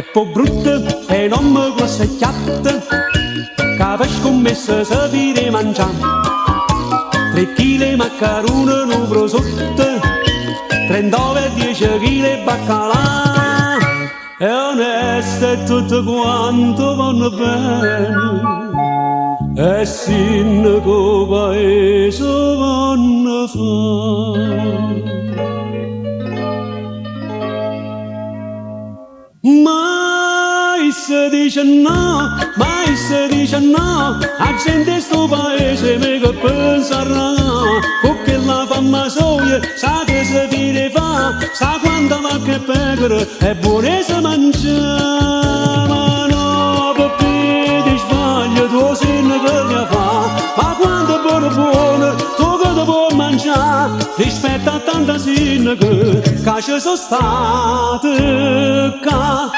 Peppo brutto e non mi grossecchiatta, che aveva scommesso se vire mangiare. 3 chili maccarone, un prosciutto, 39 e 10 chili baccalà. E onesto e tutto quanto vanno bene, e sindaco paese vanno fa. Mai si dice no, mai si dice no, a gente sto paese mica penserà, perché la famma soia sa che si viene fa, sa quanta vacca e pecore è buona se mangia, ma no, per ti sbaglio, tu sei una che fa, ma quanto è buona, tu che ti puoi mangiare, rispetto a tanta sindaca che ci sono state qua.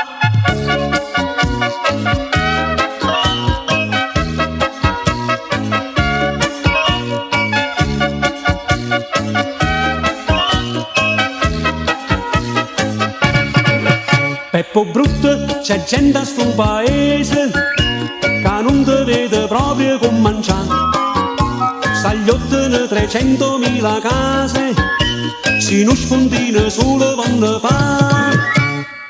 Peppo brutto, c'è gente a sto paese che non ti vede proprio come mangiare. Sagliottano 300.000 case, si non spuntino solo vanno fa.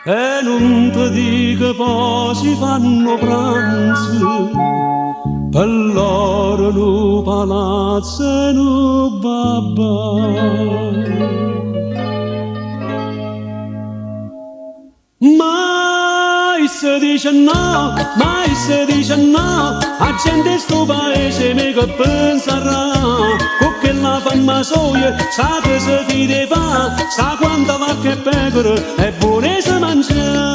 E non ti dico poi si fanno pranzi, per loro no palazzo e no babà. Mai si dice no, mai si dice no, a gente sto paese mica penserà, perché la famma soia sa che si fide fa, sa quanta vacca e pecore è buona se mangia,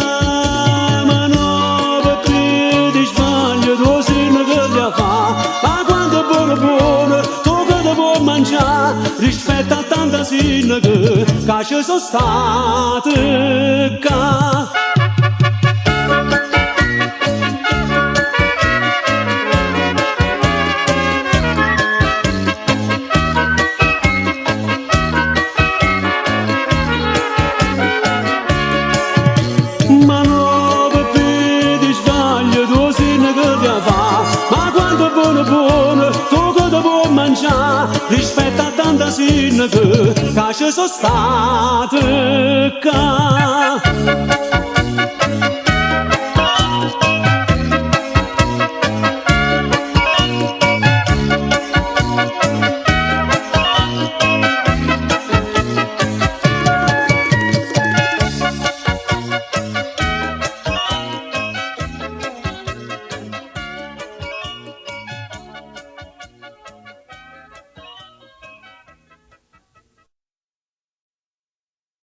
ma no, perché ti sbaglio, tu sei una che li fa, ma quanto è buona, tu che ti puoi mangiare, rispetto a tanta sindaca che ci sono state qua. Ma no, perché ti sbaglio, tu sei una che ti fa, ma quanto è buona, tu che ti puoi mangiare, rispetto a tanta sindaca che ci sono state qua.